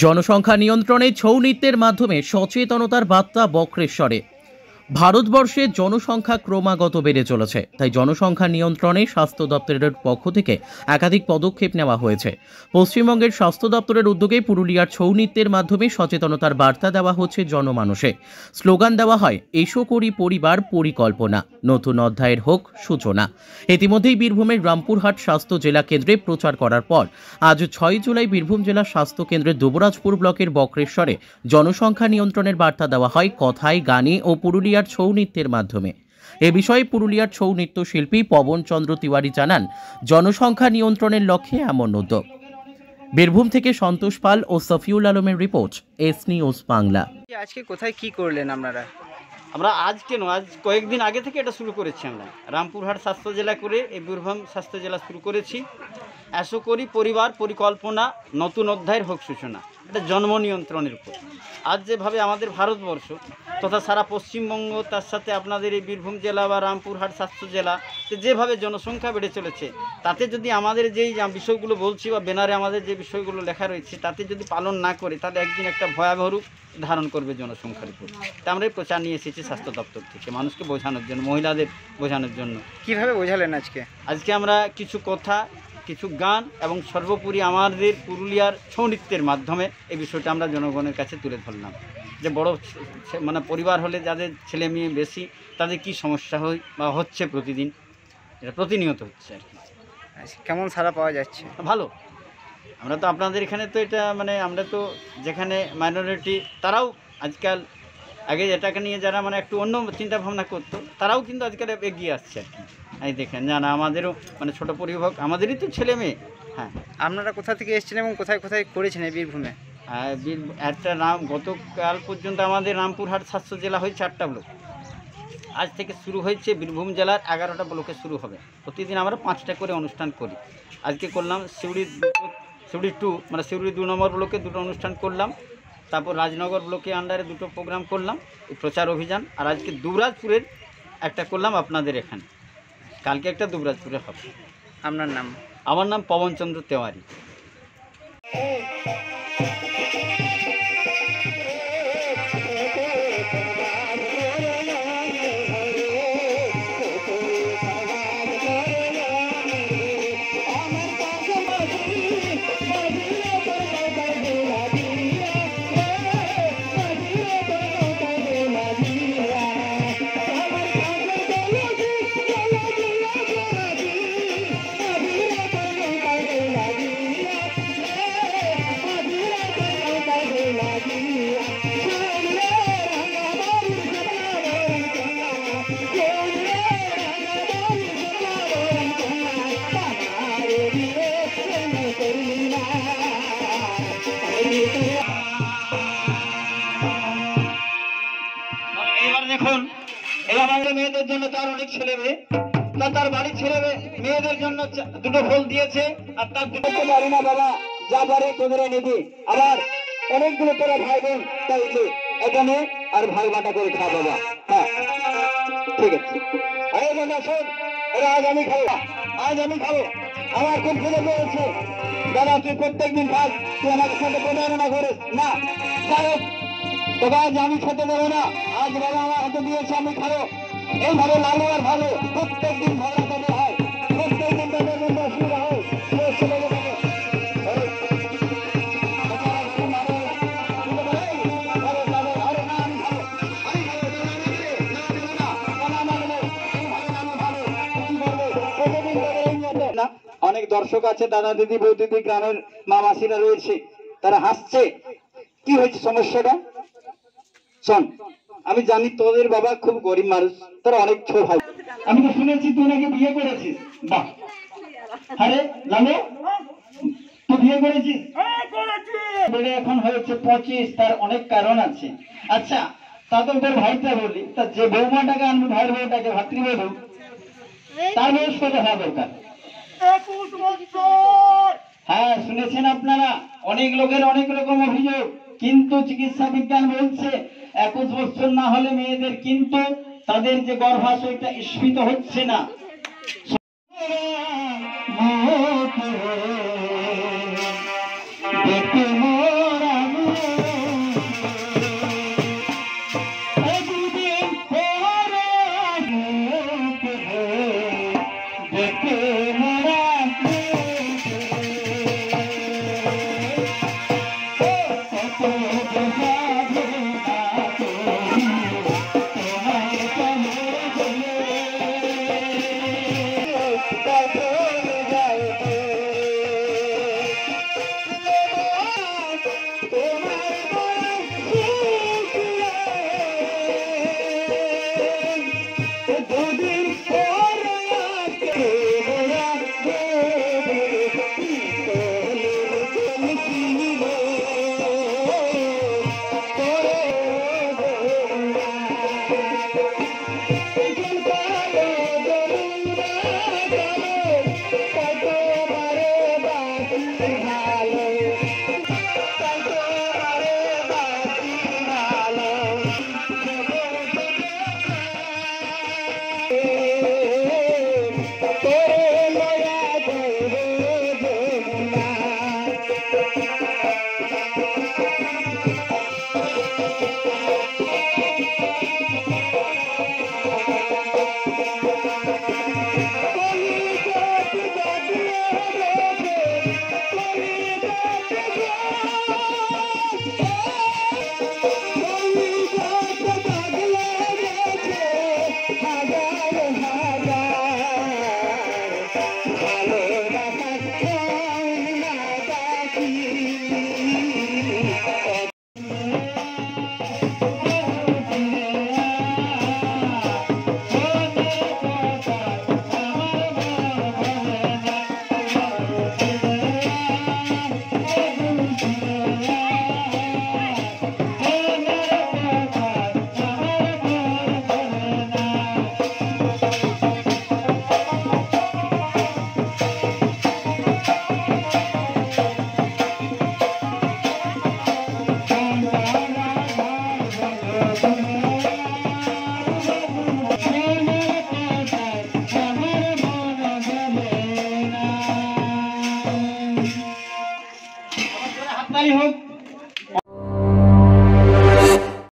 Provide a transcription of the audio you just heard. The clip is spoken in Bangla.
জনসংখ্যা নিয়ন্ত্রণে ছৌ নৃত্যের মাধ্যমে সচেতনতার বার্তা বক্রেশ্বরে। ভারতবর্ষে জনসংখ্যা ক্রমাগত বেড়ে চলেছে, তাই জনসংখ্যা নিয়ন্ত্রণে স্বাস্থ্য দপ্তরের পক্ষ থেকে একাধিক পদক্ষেপ নেওয়া হয়েছে। পশ্চিমবঙ্গের স্বাস্থ্য দপ্তরের উদ্যোগে পুরুলিয়ার ছৌ নৃত্যের মাধ্যমে সচেতনতার বার্তা দেওয়া হচ্ছে জনমানসে। স্লোগান দেওয়া হয়, এসো করি পরিবার পরিকল্পনা, নতুন অধ্যায়ের হোক সূচনা। ইতিমধ্যেই বীরভূমের রামপুরহাট স্বাস্থ্য জেলা কেন্দ্রে প্রচার করার পর আজ 6 জুলাই বীরভূম জেলা স্বাস্থ্য কেন্দ্রের দুবরাজপুর ব্লকের বক্রেশ্বরে জনসংখ্যা নিয়ন্ত্রণের বার্তা দেওয়া হয় কথায়, গানে ও পুরুলিয়ার ছৌ নৃত্যের মাধ্যমে। এ বিষয়ে পুরুলিয়ার ছৌ নৃত্য শিল্পী পবন চন্দ্র তিওয়ারি জানান, জনসংখ্যা নিয়ন্ত্রণের লক্ষ্যে এমন উদ্যোগ। বীরভূম থেকে সন্তোষ পাল ও সফিউল আলমের রিপোর্ট, এস নিউজ বাংলা। আজকে কোথায় কি করলেন আপনারা? আমরা আজকে নয়, আজ কয়েকদিন আগে থেকে এটা শুরু করেছি। আমরা রামপুরহাট স্বাস্থ্য জেলা করে এই বীরভূম স্বাস্থ্য জেলা শুরু করেছি। এসো করি পরিবার পরিকল্পনা, নতুন অধ্যায়ের হোক সূচনা। এটা জন্ম নিয়ন্ত্রণের উপর। আজ যেভাবে আমাদের ভারতবর্ষ তথা সারা পশ্চিমবঙ্গ, তার সাথে আপনাদের এই বীরভূম জেলা বা রামপুরহাট স্বাস্থ্য জেলা যেভাবে জনসংখ্যা বেড়ে চলেছে, তাতে যদি আমাদের যেই বিষয়গুলো বলছি বা ব্যানারে আমাদের যে বিষয়গুলো লেখা রয়েছে তাতে যদি পালন না করে, তাহলে একদিন একটা ভয়াবহ রূপ ধারণ করবে জনসংখ্যার উপর। তা আমরা এই প্রচার নিয়ে এসেছি স্বাস্থ্য দপ্তর থেকে, মানুষকে বোঝানোর জন্য, মহিলাদের বোঝানোর জন্য। কিভাবে বোঝালেন আজকে? আজকে আমরা কিছু কথা, কিছু গান এবং সর্বোপরি আমাদের পুরুলিয়ার ছৌ নৃত্যের মাধ্যমে এই বিষয়টা আমরা জনগণের কাছে তুলে ধরলাম, যে বড় মানে পরিবার হলে যাদের ছেলে মেয়ে বেশি, তাদের কি সমস্যা হয় বা হচ্ছে প্রতিদিন, এটা প্রতিনিয়ত হচ্ছে আর কি। কেমন সাড়া পাওয়া যাচ্ছে? ভালো। আমরা তো আপনাদের এখানে তো এটা আমরা তো যেখানে মাইনরিটি, তারাও আজকাল, আগে এটাকে নিয়ে যারা একটু অন্য চিন্তা ভাবনা করতো, তারাও কিন্তু আজকাল এগিয়ে আসছে আর কি। এই দেখেন, জানা আমাদেরও ছোটো পরিবার, আমাদেরই তো ছেলে মেয়ে। হ্যাঁ, আপনারা কোথা থেকে এসেছেন এবং কোথায় কোথায় করেছেন এই বীরভূমে? একটা গতকাল পর্যন্ত আমাদের রামপুরহাট স্বাস্থ্য জেলা হয়েছে 8টা ব্লক। আজ থেকে শুরু হয়েছে বীরভূম জেলার 11টা ব্লকে শুরু হবে। প্রতিদিন আমরা 5টা করে অনুষ্ঠান করি। আজকে করলাম সিউড়ি 2, সিউড়ি 2 নম্বর ব্লকে 2টো অনুষ্ঠান করলাম। তারপর রাজনগর ব্লকে আন্ডারে 2টো প্রোগ্রাম করলাম, এই প্রচার অভিযান। আর আজকে দুবরাজপুরের একটা করলাম আপনাদের এখানে, কালকে একটা দুবরাজপুরে হবে। আপনার নাম? আমার নাম পবন চন্দ্র তেওয়ারি। এবার দেখুন, এবার আমাদের মেয়েদের জন্য তার অনেক ছেলে মেয়ে, তার বাড়ির ছেলে মেয়েদের জন্য 2টো ফুল দিয়েছে। আর তার 2টো পারি না বাবা, যা পারে তোদের নিবি। আবার অনেকগুলো তোরা ভাই বোন চাইছে, এখানে আর ভাগ বাটা করে খা বাবা। হ্যাঁ, ঠিক আছে। শোন, এরা আজ আমি খাবো, আজ আমি খাবো, আমার খুব খিদে পেয়েছে। দাদা তুই প্রত্যেকদিন খাস, তুই আমাকে সাথে প্রতারণা করিস না। যাই হোক, তবে আজ আমি খেতে দেবো না। আজ বাবা আমার হাতে দিয়েছে, আমি খাবো। এইভাবে লালু আর ভালো প্রত্যেকদিন ঝগড়া করতে হয়, প্রত্যেকদিন তাদের মধ্যে অসুবিধা হয়। অনেক দর্শক আছে, দাদা দিদি, বৌ দিদি, গ্রামের মা মাসিরা রয়েছে, তারা হাসছে। কি হয়েছে সমস্যাটা? শোন, আমি জানি তোদের বাবা খুব গরিব মানুষ, তোরা অনেক ছোট ভাই। আমি তো শুনেছি তুই নাকি বিয়ে করেছিস। বাহ, আরে লালু, তুই বিয়ে করেছিস? এখন হয়েছে 25, তার অনেক কারণ আছে। আচ্ছা, তাদের তোর ভাইটা বলি, তা যে বৌমাটাকে আনবি, ভাইয়ের বউটাকে, ভাতৃবধূ, তার বয়স কত হওয়া দরকার? 21 বছর। হ্যাঁ, শুনেছেন আপনারা, অনেক লোকের অনেক রকম অভিযোগ, কিন্তু চিকিৎসা বিজ্ঞান বলছে 21 বছর না হলে মেয়েদের কিন্তু তাদের যে গর্ভাশয়টা স্ফীত হচ্ছে না।